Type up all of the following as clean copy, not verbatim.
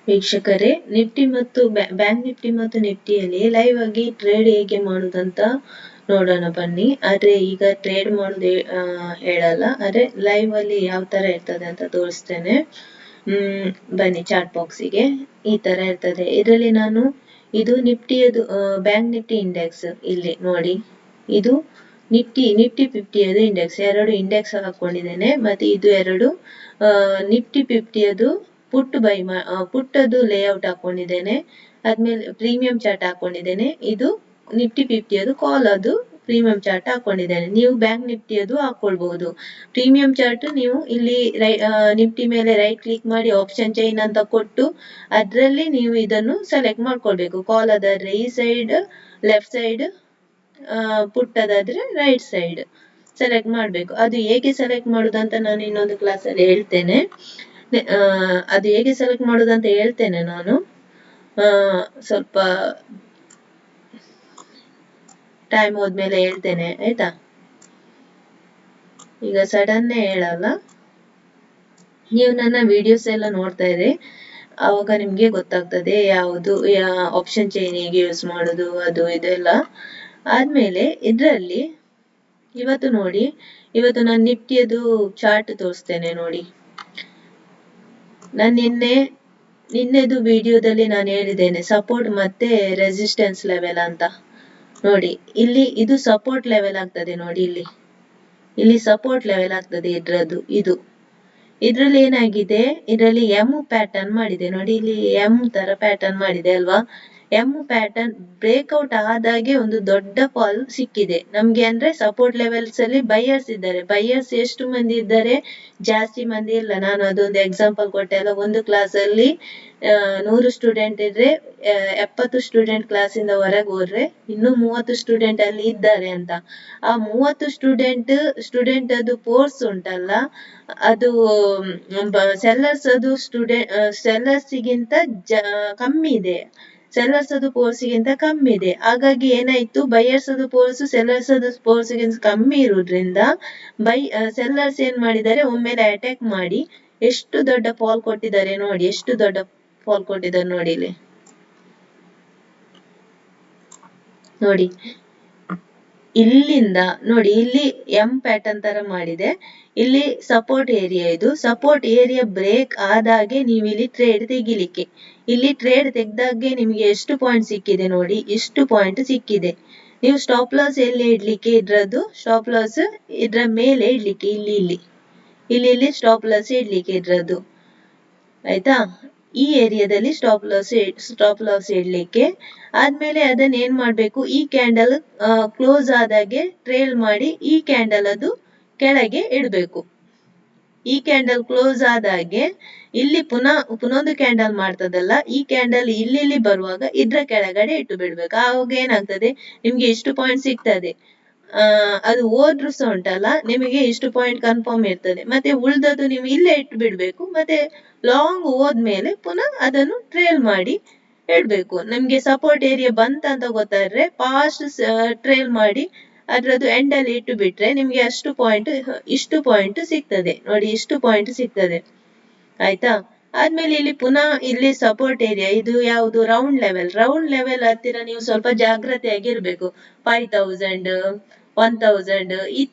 ವೀಕ್ಷಕರೇ, ನಿಫ್ಟಿ ಮತ್ತು bank Nifty ಮತ್ತು ನಿಫ್ಟಿಯಲ್ಲಿ ಲೈವ್ ಆಗಿ ಟ್ರೇಡ್ ಹೇಗೆ ಮಾಡುವುದಂತ ನೋಡೋಣ ಬನ್ನಿ. ಆದ್ರೆ ಈಗ ಟ್ರೇಡ್ ಮಾಡೋದು ಹೇಳಲ್ಲ, ಆದ್ರೆ ಲೈವ್ ಅಲ್ಲಿ ಯಾವ ತರ ಇರ್ತದೆ ಅಂತ ತೋರಿಸ್ತೇನೆ. ಬನ್ನಿ ಚಾರ್ಟ್ ಬಾಕ್ಸಿಗೆ. ಈ ತರ ಇರ್ತದೆ. ಇದರಲ್ಲಿ ನಾನು ಇದು ನಿಫ್ಟಿಯದು ಬ್ಯಾಂಕ್ ನಿಫ್ಟಿ ಇಂಡೆಕ್ಸ್ ಇಲ್ಲಿ ನೋಡಿ. ಇದು ನಿಫ್ಟಿ 50 ಇಂಡೆಕ್ಸ್, ಎರಡು ಇಂಡೆಕ್ಸ್ ಹಾಕೊಂಡಿದ್ದೇನೆ. ಮತ್ತೆ ಇದು ಎರಡು ನಿಫ್ಟಿ 50 ಪುಟ್ಟದು ಲೇಔಟ್ ಹಾಕೊಂಡಿದ್ದೇನೆ. ಆದ್ಮೇಲೆ ಪ್ರೀಮಿಯಂ ಚಾರ್ಟ್ ಹಾಕೊಂಡಿದ್ದೇನೆ. ಇದು ನಿಫ್ಟಿ 50 ಕಾಲ್ ಅದು ಪ್ರೀಮಿಯಂ ಚಾರ್ಟ್ ಹಾಕೊಂಡಿದ್ದೇನೆ. ನೀವು ಬ್ಯಾಂಕ್ ನಿಫ್ಟಿ ಅದು ಹಾಕೊಳ್ಬಹುದು. ಪ್ರೀಮಿಯಂ ಚಾರ್ಟ್ ನೀವು ಇಲ್ಲಿ ನಿಫ್ಟಿ ಮೇಲೆ ರೈಟ್ ಕ್ಲಿಕ್ ಮಾಡಿ ಆಪ್ಷನ್ ಚೈನ್ ಅಂತ ಕೊಟ್ಟು ಅದರಲ್ಲಿ ನೀವು ಇದನ್ನು ಸೆಲೆಕ್ಟ್ ಮಾಡ್ಕೊಳ್ಬೇಕು. ಕಾಲ್ ಅದಾದ್ರೆ ಈ ಸೈಡ್ ಲೆಫ್ಟ್ ಸೈಡ್, ಪುಟ್ಟದಾದ್ರೆ ರೈಟ್ ಸೈಡ್ ಸೆಲೆಕ್ಟ್ ಮಾಡ್ಬೇಕು. ಅದು ಹೇಗೆ ಸೆಲೆಕ್ಟ್ ಮಾಡುದಂತ ನಾನು ಇನ್ನೊಂದು ಕ್ಲಾಸ್ ಅಲ್ಲಿ ಹೇಳ್ತೇನೆ. ಅದು ಹೇಗೆ ಸೆಲೆಕ್ಟ್ ಮಾಡುದಂತ ಹೇಳ್ತೇನೆ ನಾನು. ಸ್ವಲ್ಪ ಟೈಮ್ ಹೋದ್ಮೇಲೆ ಹೇಳ್ತೇನೆ, ಆಯ್ತಾ? ಈಗ ಸಡನ್ ಹೇಳಲ್ಲ. ನೀವು ನನ್ನ ವಿಡಿಯೋಸ್ ಎಲ್ಲ ನೋಡ್ತಾ ಇರಿ, ಅವಾಗ ನಿಮ್ಗೆ ಗೊತ್ತಾಗ್ತದೆ ಯಾವುದು ಆಪ್ಷನ್ ಚೈನ್ ಹೇಗೆ ಯೂಸ್ ಮಾಡುದು ಅದು ಇದೆಲ್ಲ. ಆದ್ಮೇಲೆ ಇದರಲ್ಲಿ ಇವತ್ತು ನೋಡಿ, ಇವತ್ತು ನಾನು ನಿಫ್ಟಿಯದು ಚಾರ್ಟ್ ತೋರಿಸ್ತೇನೆ ನೋಡಿ. ನಾನು ನಿನ್ನೆದು ವಿಡಿಯೋದಲ್ಲಿ ನಾನು ಹೇಳಿದ್ದೇನೆ ಸಪೋರ್ಟ್ ಮತ್ತೆ ರೆಸಿಸ್ಟೆನ್ಸ್ ಲೆವೆಲ್ ಅಂತ ನೋಡಿ. ಇಲ್ಲಿ ಇದು ಸಪೋರ್ಟ್ ಲೆವೆಲ್ ಆಗ್ತದೆ ನೋಡಿ. ಇಲ್ಲಿ ಸಪೋರ್ಟ್ ಲೆವೆಲ್ ಆಗ್ತದೆ ಇದ್ರಲ್ಲಿ ಏನಾಗಿದೆ, ಇದರಲ್ಲಿ ಎಂ ಪ್ಯಾಟರ್ನ್ ಮಾಡಿದೆ ನೋಡಿ. ಇಲ್ಲಿ ಎಂ ತರ ಪ್ಯಾಟರ್ನ್ ಮಾಡಿದೆ ಅಲ್ವಾ? ಎಂ ಪ್ಯಾಟರ್ನ್ ಬ್ರೇಕ್ಔಟ್ ಆದಾಗೆ ಒಂದು ದೊಡ್ಡ ಫಾಲ್ ಸಿಕ್ಕಿದೆ ನಮ್ಗೆ. ಅಂದ್ರೆ ಸಪೋರ್ಟ್ ಲೆವೆಲ್ಸ್ ಅಲ್ಲಿ ಬೈಯರ್ಸ್ ಇದ್ದಾರೆ. ಬೈಯರ್ಸ್ ಎಷ್ಟು ಮಂದಿ ಇದ್ದಾರೆ? ಜಾಸ್ತಿ ಮಂದಿ ಇಲ್ಲ. ನಾನು ಅದೊಂದು ಎಕ್ಸಾಂಪಲ್ ಕೊಟ್ಟೆ ಅಲ್ಲ, ಒಂದು ಕ್ಲಾಸ್ ಅಲ್ಲಿ 100 ಸ್ಟೂಡೆಂಟ್ ಇದ್ರೆ 70 ಸ್ಟೂಡೆಂಟ್ ಕ್ಲಾಸ್ ಇಂದ ಹೊರಗೆ ಹೋದ್ರೆ ಇನ್ನು 30 ಸ್ಟೂಡೆಂಟ್ ಅಲ್ಲಿ ಇದ್ದಾರೆ ಅಂತ. ಆ 30 ಸ್ಟೂಡೆಂಟ್ ಅದು ಫೋರ್ಸ್ ಉಂಟಲ್ಲ, ಅದು ಸೆಲ್ಲರ್ಸ್ ಅದು ಸೆಲ್ಲರ್ಸ್ಗಿಂತ ಕಮ್ಮಿ ಇದೆ. ಸೆಲ್ಲರ್ಸ್ ಅದು ಫೋರ್ಸ್ಗಿಂತ ಕಮ್ಮಿ ಇದೆ. ಹಾಗಾಗಿ ಏನಾಯ್ತು, ಬೈಯರ್ಸ್ ಅದು ಫೋರ್ಸ್ ಸೆಲ್ಲರ್ಸ್ ಅದು ಫೋರ್ಸ್ಗಿಂತ ಕಮ್ಮಿ ಇರುವುದ್ರಿಂದ ಸೆಲ್ಲರ್ಸ್ ಏನ್ ಮಾಡಿದ್ದಾರೆ, ಒಮ್ಮೆಲೆ ಅಟ್ಯಾಕ್ ಮಾಡಿ ಎಷ್ಟು ದೊಡ್ಡ ಫಾಲ್ ಕೊಟ್ಟಿದ್ದಾರೆ ನೋಡಿ. ಎಷ್ಟು ದೊಡ್ಡ ಫಾಲ್ ಕೊಟ್ಟಿದ್ದಾರೆ ನೋಡಿ ಇಲ್ಲಿ ನೋಡಿ. ಇಲ್ಲಿಂದ ನೋಡಿ, ಇಲ್ಲಿ ಎಂ ಪ್ಯಾಟರ್ನ್ ತರ ಮಾಡಿದೆ. ಇಲ್ಲಿ ಸಪೋರ್ಟ್ ಏರಿಯಾ, ಇದು ಸಪೋರ್ಟ್ ಏರಿಯಾ ಬ್ರೇಕ್ ಆದಾಗೆ ನೀವು ಇಲ್ಲಿ ಟ್ರೇಡ್ ತೆಗಿಲಿಕ್ಕೆ. ಇಲ್ಲಿ ಟ್ರೇಡ್ ತೆಗ್ದಾಗೆ ನಿಮಗೆ ಎಷ್ಟು ಪಾಯಿಂಟ್ ಸಿಕ್ಕಿದೆ ನೋಡಿ, ಇಷ್ಟು ಪಾಯಿಂಟ್ ಸಿಕ್ಕಿದೆ. ನೀವು ಸ್ಟಾಪ್ ಲಾಸ್ ಎಲ್ಲಿ ಇಡ್ಲಿಕ್ಕೆ, ಇದ್ರದ್ದು ಸ್ಟಾಪ್ ಲಾಸ್ ಇದ್ರ ಮೇಲೆ ಇಡ್ಲಿಕ್ಕೆ. ಇಲ್ಲಿ ಸ್ಟಾಪ್ ಲಾಸ್ ಇಡ್ಲಿಕ್ಕೆ ಇದ್ರದ್ದು, ಆಯ್ತಾ? ಈ ಏರಿಯಾದಲ್ಲಿ ಸ್ಟಾಪ್ ಲಾಸ್ ಇಡ್ಲಿಕ್ಕೆ. ಆದ್ಮೇಲೆ ಅದನ್ನ ಏನ್ ಮಾಡ್ಬೇಕು, ಈ ಕ್ಯಾಂಡಲ್ ಕ್ಲೋಸ್ ಆದಾಗೆ ಟ್ರೇಲ್ ಮಾಡಿ ಈ ಕ್ಯಾಂಡಲ್ ಅದು ಕೆಳಗೆ ಇಡ್ಬೇಕು. ಈ ಕ್ಯಾಂಡಲ್ ಕ್ಲೋಸ್ ಆದಾಗೆ ಇಲ್ಲಿ ಪುನೊಂದು ಕ್ಯಾಂಡಲ್ ಮಾಡ್ತದಲ್ಲ, ಈ ಕ್ಯಾಂಡಲ್ ಇಲ್ಲಿ ಬರುವಾಗ ಇದ್ರ ಕೆಳಗಡೆ ಇಟ್ಟು ಬಿಡ್ಬೇಕು. ಆವಾಗ ಏನಾಗ್ತದೆ, ನಿಮ್ಗೆ ಇಷ್ಟು ಪಾಯಿಂಟ್ ಸಿಗ್ತದೆ. ಅದು ಹೋದ್ರು ಸಹ ಉಂಟಲ್ಲ, ನಿಮಗೆ ಇಷ್ಟು ಪಾಯಿಂಟ್ ಕನ್ಫರ್ಮ್ ಇರ್ತದೆ. ಮತ್ತೆ ಉಳ್ದದ್ದು ನೀವು ಇಲ್ಲೇ ಇಟ್ಟು ಬಿಡ್ಬೇಕು. ಮತ್ತೆ ಲಾಂಗ್ ಹೋದ್ಮೇಲೆ ಪುನಃ ಅದನ್ನು ಟ್ರೇಲ್ ಮಾಡಿ ಇಡ್ಬೇಕು. ನಿಮ್ಗೆ ಸಪೋರ್ಟ್ ಏರಿಯಾ ಬಂತ ಅಂತ ಗೊತ್ತಾದ್ರೆ ಫಾಸ್ಟ್ ಟ್ರೇಲ್ ಮಾಡಿ ಅದ್ರದ್ದು ಎಂಡ್ ಅಲ್ಲಿ ಇಟ್ಟು ಬಿಟ್ರೆ ನಿಮ್ಗೆ ಇಷ್ಟು ಪಾಯಿಂಟ್ ಸಿಗ್ತದೆ ನೋಡಿ. ಇಷ್ಟು ಪಾಯಿಂಟ್ ಸಿಗ್ತದೆ, ಆಯ್ತಾ? ಆದ್ಮೇಲೆ ಇಲ್ಲಿ ಪುನಃ ಇಲ್ಲಿ ಸಪೋರ್ಟ್ ಏರಿಯಾ, ಇದು ಯಾವುದು, ರೌಂಡ್ ಲೆವೆಲ್ ಹತ್ತಿರ ನೀವು ಸ್ವಲ್ಪ ಜಾಗ್ರತೆಯಾಗಿರ್ಬೇಕು. 5000, 1000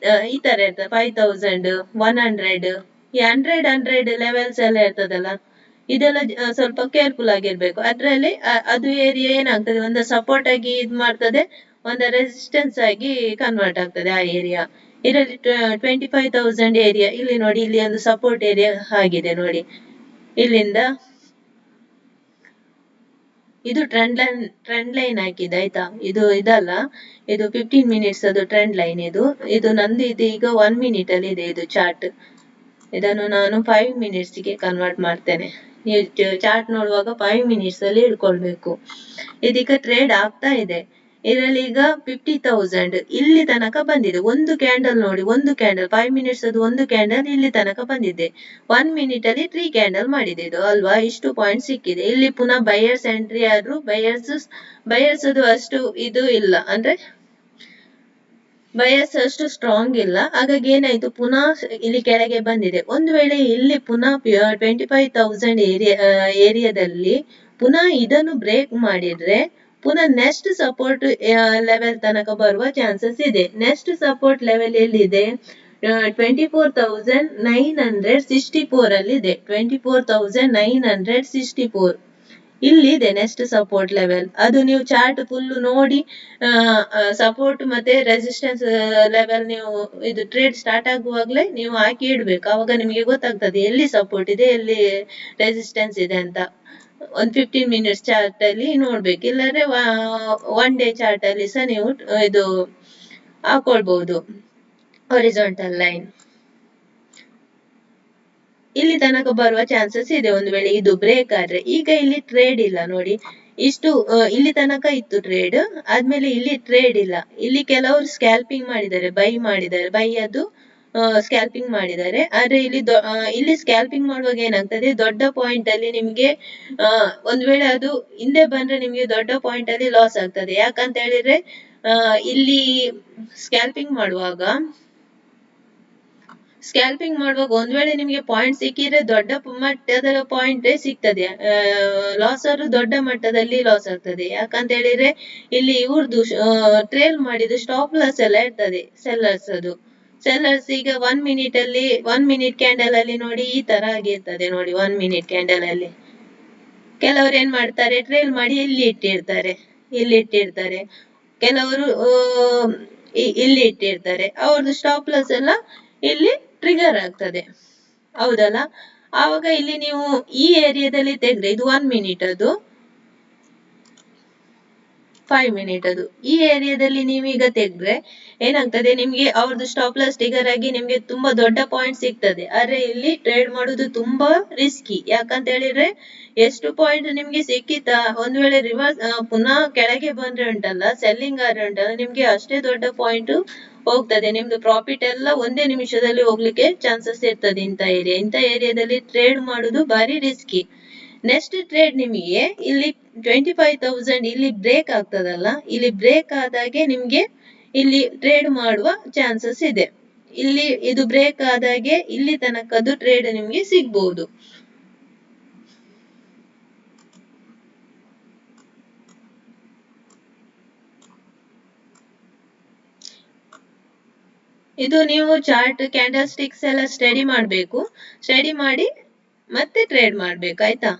ಈ ತರ ಇರ್ತದೆ. 5000, 100, ಈ 100 ಲೆವೆಲ್ಸ್ ಎಲ್ಲ ಇರ್ತದಲ್ಲ, ಇದೆಲ್ಲ ಸ್ವಲ್ಪ ಕೇರ್ಫುಲ್ ಆಗಿರ್ಬೇಕು. ಅದ್ರಲ್ಲಿ ಅದು ಏರಿಯಾ ಏನಾಗ್ತದೆ, ಒಂದು ಸಪೋರ್ಟ್ ಆಗಿ ಇದ್ ಮಾಡ್ತದೆ, ಒಂದು ರೆಸಿಸ್ಟೆನ್ಸ್ ಆಗಿ ಕನ್ವರ್ಟ್ ಆಗ್ತದೆ ಆ ಏರಿಯಾ. ಇದರಲ್ಲಿ 25,000 ಏರಿಯಾ ಇಲ್ಲಿ ನೋಡಿ. ಇಲ್ಲಿ ಒಂದು ಸಪೋರ್ಟ್ ಏರಿಯಾ ಆಗಿದೆ ನೋಡಿ. ಇಲ್ಲಿಂದ ಇದು ಟ್ರೆಂಡ್ ಲೈನ್ ಹಾಕಿದೆ, ಆಯ್ತಾ? ಇದು ಇದಲ್ಲ, ಇದು 15 ಮಿನಿಟ್ಸ್ ಅದು ಟ್ರೆಂಡ್ ಲೈನ್. ಇದು ನಂದು ಇದು ಈಗ 1 ಮಿನಿಟ್ ಅಲ್ಲಿ ಇದೆ ಇದು ಚಾರ್ಟ್. ಇದನ್ನು ನಾನು 5 ಮಿನಿಟ್ಸ್ ಗೆ ಕನ್ವರ್ಟ್ ಮಾಡ್ತೇನೆ. ನೀವು ಚಾರ್ಟ್ ನೋಡುವಾಗ 5 ಮಿನಿಟ್ಸ್ ಅಲ್ಲಿ ಇಟ್ಕೊಳ್ಬೇಕು. ಇದೀಗ ಟ್ರೇಡ್ ಆಗ್ತಾ ಇದೆ. ಇದರಲ್ಲಿ ಈಗ 50,000 ಇಲ್ಲಿ ತನಕ ಬಂದಿದೆ. ಒಂದು ಕ್ಯಾಂಡಲ್ ನೋಡಿ, ಒಂದು ಕ್ಯಾಂಡಲ್ 5 ಮಿನಿಟ್ಸ್ ಅದು ಒಂದು ಕ್ಯಾಂಡಲ್ ಇಲ್ಲಿ ತನಕ ಬಂದಿದೆ. 1 ಮಿನಿಟ್ ಅಲ್ಲಿ 3 ಕ್ಯಾಂಡಲ್ ಮಾಡಿದೆ ಇದು ಅಲ್ವಾ? ಇಷ್ಟು ಪಾಯಿಂಟ್ ಸಿಕ್ಕಿದೆ. ಇಲ್ಲಿ ಪುನಃ ಬೈಯರ್ಸ್ ಎಂಟ್ರಿ ಆದ್ರು. ಬೈಯರ್ಸ್ ಅದು ಅಷ್ಟು ಇದು ಇಲ್ಲ, ಅಂದ್ರೆ ಬಯಸ್ ಅಷ್ಟು ಸ್ಟ್ರಾಂಗ್ ಇಲ್ಲ, ಹಾಗಾಗಿ ಏನಾಯ್ತು ಪುನಃ ಇಲ್ಲಿ ಕೆಳಗೆ ಬಂದಿದೆ. ಒಂದು ವೇಳೆ ಇಲ್ಲಿ ಪುನಃ 25,000 ಏರಿಯಾದಲ್ಲಿ ಪುನಃ ಇದನ್ನು ಬ್ರೇಕ್ ಮಾಡಿದ್ರೆ ಪುನಃ ನೆಕ್ಸ್ಟ್ ಸಪೋರ್ಟ್ ಲೆವೆಲ್ ತನಕ ಬರುವ ಚಾನ್ಸಸ್ ಇದೆ. ನೆಕ್ಸ್ಟ್ ಸಪೋರ್ಟ್ ಲೆವೆಲ್ ಎಲ್ಲಿದೆ? 24,964 ಅಲ್ಲಿ ಇದೆ. 24,964 ಇಲ್ಲಿದೆ ನೆಕ್ಸ್ಟ್ ಸಪೋರ್ಟ್ ಲೆವೆಲ್. ಅದು ನೀವು ಚಾರ್ಟ್ ಫುಲ್ ನೋಡಿ ಸಪೋರ್ಟ್ ಮತ್ತೆ ರೆಸಿಸ್ಟೆನ್ಸ್ ಲೆವೆಲ್ ನೀವು ಇದು ಟ್ರೇಡ್ ಸ್ಟಾರ್ಟ್ ಆಗುವಾಗ್ಲೇ ನೀವು ಹಾಕಿ ಇಡ್ಬೇಕು. ಅವಾಗ ನಿಮಗೆ ಗೊತ್ತಾಗ್ತದೆ ಎಲ್ಲಿ ಸಪೋರ್ಟ್ ಇದೆ ಎಲ್ಲಿ ರೆಸಿಸ್ಟೆನ್ಸ್ ಇದೆ ಅಂತ. ಒಂದು 15 ಮಿನಿಟ್ಸ್ ಚಾರ್ಟ್ ಅಲ್ಲಿ ನೋಡ್ಬೇಕು, ಇಲ್ಲಾಂದ್ರೆ 1 ಡೇ ಚಾರ್ಟ್ ಅಲ್ಲಿ ಸಹ ನೀವು ಇದು ಹಾಕೊಳ್ಬಹುದು ಹಾರಿಜಾಂಟಲ್ ಲೈನ್. ಇಲ್ಲಿ ತನಕ ಬರುವ ಚಾನ್ಸಸ್ ಇದೆ ಒಂದು ವೇಳೆ ಇದು ಬ್ರೇಕ್ ಆದ್ರೆ. ಈಗ ಇಲ್ಲಿ ಟ್ರೇಡ್ ಇಲ್ಲ ನೋಡಿ, ಇಷ್ಟು ಇಲ್ಲಿ ತನಕ ಇತ್ತು ಟ್ರೇಡ್, ಆದ್ಮೇಲೆ ಇಲ್ಲಿ ಟ್ರೇಡ್ ಇಲ್ಲ. ಇಲ್ಲಿ ಕೆಲವರು ಸ್ಕ್ಯಾಲ್ಪಿಂಗ್ ಮಾಡಿದ್ದಾರೆ, ಬೈ ಅದು ಸ್ಕ್ಯಾಲ್ಪಿಂಗ್ ಮಾಡಿದ್ದಾರೆ. ಆದ್ರೆ ಇಲ್ಲಿ ಸ್ಕ್ಯಾಲ್ಪಿಂಗ್ ಮಾಡುವಾಗ ಏನಾಗ್ತದೆ, ದೊಡ್ಡ ಪಾಯಿಂಟ್ ಅಲ್ಲಿ ನಿಮ್ಗೆ ಒಂದ್ ವೇಳೆ ಅದು ಹಿಂದೆ ಬಂದ್ರೆ ನಿಮ್ಗೆ ದೊಡ್ಡ ಪಾಯಿಂಟ್ ಅಲ್ಲಿ ಲಾಸ್ ಆಗ್ತದೆ. ಯಾಕಂತ ಹೇಳಿದ್ರೆ ಇಲ್ಲಿ ಸ್ಕ್ಯಾಲ್ಪಿಂಗ್ ಮಾಡುವಾಗ ಒಂದ್ ವೇಳೆ ನಿಮ್ಗೆ ಪಾಯಿಂಟ್ ಸಿಕ್ಕಿದ್ರೆ ದೊಡ್ಡ ಮಟ್ಟದ ಪಾಯಿಂಟ್ ಸಿಗ್ತದೆ, ಲಾಸ್ ಆದ್ರೂ ದೊಡ್ಡ ಮಟ್ಟದಲ್ಲಿ ಲಾಸ್ ಆಗ್ತದೆ. ಯಾಕಂತ ಹೇಳಿದ್ರೆ ಇಲ್ಲಿ ಇವ್ರದ್ದು ಟ್ರೇಲ್ ಮಾಡಿದ್ದು ಸ್ಟಾಪ್ ಲಾಸ್ ಎಲ್ಲ ಇರ್ತದೆ ಸೆಲ್ಲರ್ಸ್. ಈಗ 1 ಮಿನಿಟ್ ಕ್ಯಾಂಡಲ್ ಅಲ್ಲಿ ನೋಡಿ ಈ ತರ ಆಗಿರ್ತದೆ ನೋಡಿ. 1 ಮಿನಿಟ್ ಕ್ಯಾಂಡಲ್ ಅಲ್ಲಿ ಕೆಲವರು ಏನ್ ಮಾಡ್ತಾರೆ, ಟ್ರೇಲ್ ಮಾಡಿ ಇಲ್ಲಿ ಇಟ್ಟಿರ್ತಾರೆ, ಕೆಲವರು ಇಲ್ಲಿ ಇಟ್ಟಿರ್ತಾರೆ. ಅವ್ರದ್ದು ಸ್ಟಾಪ್ ಲಾಸ್ ಎಲ್ಲ ಇಲ್ಲಿ ಟ್ರಿಗರ್ ಆಗ್ತದೆ, ಹೌದಲ್ಲ? ಆವಾಗ ಇಲ್ಲಿ ನೀವು ಈ ಏರಿಯಾದಲ್ಲಿ ತೆಗೆದ್ರೆ ಇದು 1 ಮಿನಿಟ್ ಅದು 5 ಮಿನಿಟ್ ಅದು, ಈ ಏರಿಯಾದಲ್ಲಿ ನೀವೀಗ ತೆಗೆದ್ರೆ ಏನಾಗ್ತದೆ, ನಿಮ್ಗೆ ಅವ್ರದ್ದು ಸ್ಟಾಪ್ ಲಾಸ್ ಟ್ರಿಗರ್ ಆಗಿ ನಿಮ್ಗೆ ತುಂಬಾ ದೊಡ್ಡ ಪಾಯಿಂಟ್ ಸಿಗ್ತದೆ. ಆದ್ರೆ ಇಲ್ಲಿ ಟ್ರೇಡ್ ಮಾಡುದು ತುಂಬಾ ರಿಸ್ಕಿ. ಯಾಕಂತ ಹೇಳಿದ್ರೆ ಎಷ್ಟು ಪಾಯಿಂಟ್ ನಿಮ್ಗೆ ಸಿಕ್ಕಿತಾ, ಒಂದ್ ವೇಳೆ ರಿವರ್ಸ್ ಪುನಃ ಕೆಳಗೆ ಬಂದ್ರೆ ಉಂಟಲ್ಲ, ಸೆಲ್ಲಿಂಗ್ ಆದ್ರೆ ಉಂಟಲ್ಲ, ನಿಮ್ಗೆ ಅಷ್ಟೇ ದೊಡ್ಡ ಪಾಯಿಂಟ್ ಹೋಗ್ತದೆ. ನಿಮ್ದು ಪ್ರಾಫಿಟ್ ಎಲ್ಲ ಒಂದೇ ನಿಮಿಷದಲ್ಲಿ ಹೋಗ್ಲಿಕ್ಕೆ ಚಾನ್ಸಸ್ ಇರ್ತದೆ. ಇಂಥ ಏರಿಯಾದಲ್ಲಿ ಟ್ರೇಡ್ ಮಾಡುದು ಬಾರಿ ರಿಸ್ಕಿ. ನೆಕ್ಸ್ಟ್ ಟ್ರೇಡ್ ನಿಮಗೆ ಇಲ್ಲಿ 25,000 ಇಲ್ಲಿ ಬ್ರೇಕ್ ಆಗ್ತದಲ್ಲ, ಇಲ್ಲಿ ಬ್ರೇಕ್ ಆದಾಗೆ ನಿಮ್ಗೆ ಇಲ್ಲಿ ಟ್ರೇಡ್ ಮಾಡುವ ಚಾನ್ಸಸ್ ಇದೆ. ಇಲ್ಲಿ ಇದು ಬ್ರೇಕ್ ಆದಾಗೆ ಇಲ್ಲಿ ತನಕದ್ದು ಟ್ರೇಡ್ ನಿಮ್ಗೆ ಸಿಗ್ಬಹುದು. ಇದು ನೀವು ಚಾರ್ಟ್ ಕ್ಯಾಂಡಲ್ ಸ್ಟಿಕ್ಸ್ ಎಲ್ಲ ಸ್ಟಡಿ ಮಾಡ್ಬೇಕು, ಸ್ಟಡಿ ಮಾಡಿ ಮತ್ತೆ ಟ್ರೇಡ್ ಮಾಡ್ಬೇಕು, ಆಯ್ತಾ?